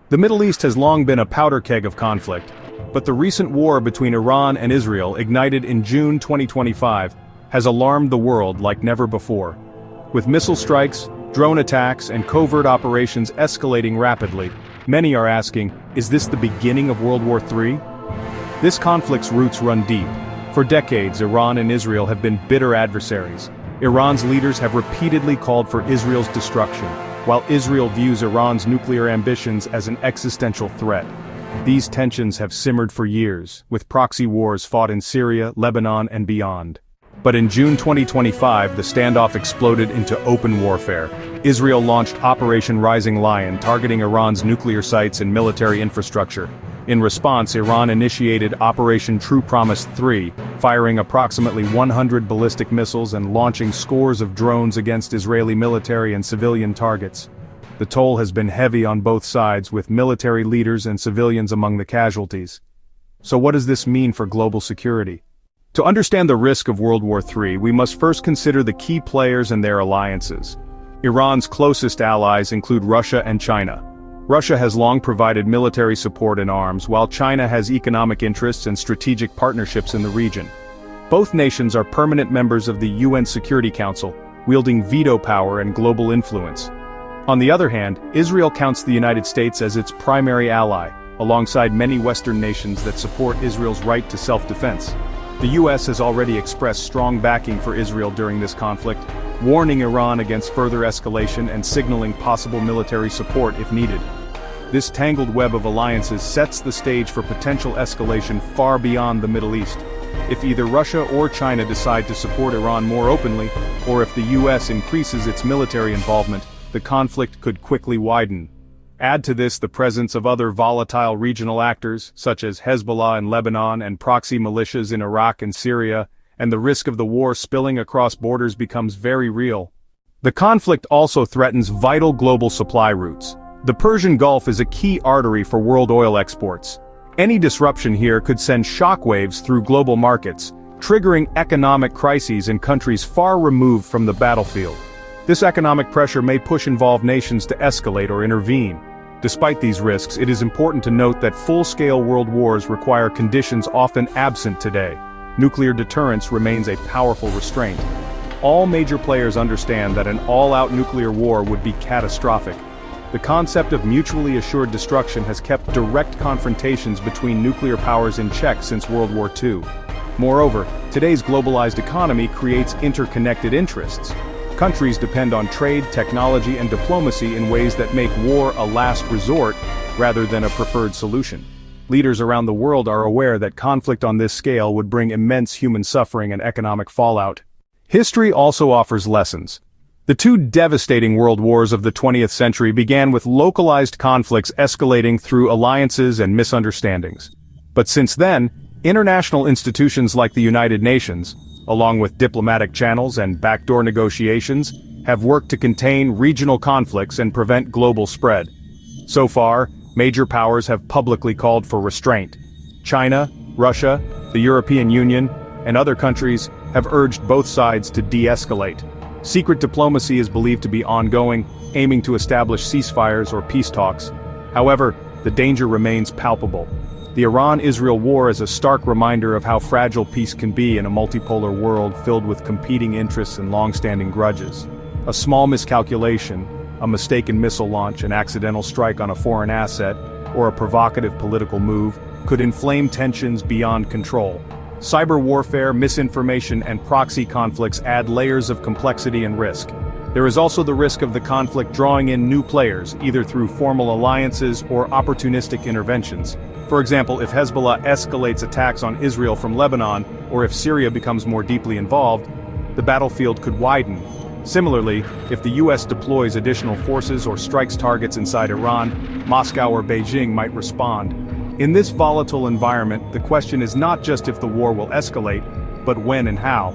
The Middle East has long been a powder keg of conflict, but the recent war between Iran and Israel, ignited in June 2025, has alarmed the world like never before. With missile strikes, drone attacks, and covert operations escalating rapidly, many are asking, is this the beginning of World War III? This conflict's roots run deep. For decades, Iran and Israel have been bitter adversaries. Iran's leaders have repeatedly called for Israel's destruction, while Israel views Iran's nuclear ambitions as an existential threat. These tensions have simmered for years, with proxy wars fought in Syria, Lebanon, and beyond. But in June 2025, the standoff exploded into open warfare. Israel launched Operation Rising Lion, targeting Iran's nuclear sites and military infrastructure. In response, Iran initiated Operation True Promise 3, firing approximately 100 ballistic missiles and launching scores of drones against Israeli military and civilian targets. The toll has been heavy on both sides, with military leaders and civilians among the casualties. So what does this mean for global security? To understand the risk of World War III, we must first consider the key players and their alliances. Iran's closest allies include Russia and China. Russia has long provided military support and arms, while China has economic interests and strategic partnerships in the region. Both nations are permanent members of the UN Security Council, wielding veto power and global influence. On the other hand, Israel counts the United States as its primary ally, alongside many Western nations that support Israel's right to self-defense. The US has already expressed strong backing for Israel during this conflict, warning Iran against further escalation and signaling possible military support if needed. This tangled web of alliances sets the stage for potential escalation far beyond the Middle East. If either Russia or China decide to support Iran more openly, or if the US increases its military involvement, the conflict could quickly widen. Add to this the presence of other volatile regional actors, such as Hezbollah in Lebanon and proxy militias in Iraq and Syria, and the risk of the war spilling across borders becomes very real. The conflict also threatens vital global supply routes. The Persian Gulf is a key artery for world oil exports. Any disruption here could send shockwaves through global markets, triggering economic crises in countries far removed from the battlefield. This economic pressure may push involved nations to escalate or intervene. Despite these risks, it is important to note that full-scale world wars require conditions often absent today. Nuclear deterrence remains a powerful restraint. All major players understand that an all-out nuclear war would be catastrophic. The concept of mutually assured destruction has kept direct confrontations between nuclear powers in check since World War II. Moreover, today's globalized economy creates interconnected interests. Countries depend on trade, technology, and diplomacy in ways that make war a last resort rather than a preferred solution. Leaders around the world are aware that conflict on this scale would bring immense human suffering and economic fallout. History also offers lessons. The two devastating world wars of the 20th century began with localized conflicts escalating through alliances and misunderstandings. But since then, international institutions like the United Nations, along with diplomatic channels and backdoor negotiations, have worked to contain regional conflicts and prevent global spread. So far, major powers have publicly called for restraint. China, Russia, the European Union, and other countries have urged both sides to de-escalate. Secret diplomacy is believed to be ongoing, aiming to establish ceasefires or peace talks. However, the danger remains palpable. The Iran-Israel war is a stark reminder of how fragile peace can be in a multipolar world filled with competing interests and long-standing grudges. A small miscalculation, a mistaken missile launch, an accidental strike on a foreign asset, or a provocative political move, could inflame tensions beyond control. Cyber warfare, misinformation, and proxy conflicts add layers of complexity and risk. There is also the risk of the conflict drawing in new players, either through formal alliances or opportunistic interventions. For example, if Hezbollah escalates attacks on Israel from Lebanon, or if Syria becomes more deeply involved, the battlefield could widen. Similarly, if the US deploys additional forces or strikes targets inside Iran, Moscow or Beijing might respond. In this volatile environment, the question is not just if the war will escalate, but when and how.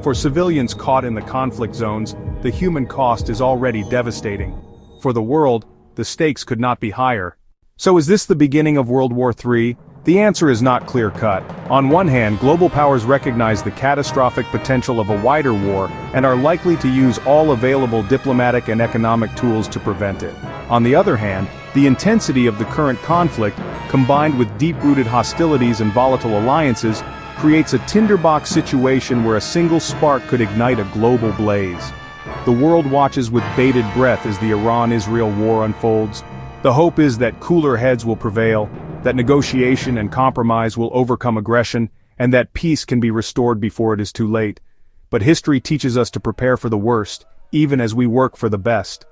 For civilians caught in the conflict zones, the human cost is already devastating. For the world, the stakes could not be higher. So is this the beginning of World War III? The answer is not clear-cut. On one hand, global powers recognize the catastrophic potential of a wider war and are likely to use all available diplomatic and economic tools to prevent it. On the other hand, The intensity of the current conflict, combined with deep-rooted hostilities and volatile alliances, creates a tinderbox situation where a single spark could ignite a global blaze. The world watches with bated breath as the Iran-Israel war unfolds. The hope is that cooler heads will prevail, that negotiation and compromise will overcome aggression, and that peace can be restored before it is too late. But history teaches us to prepare for the worst, even as we work for the best.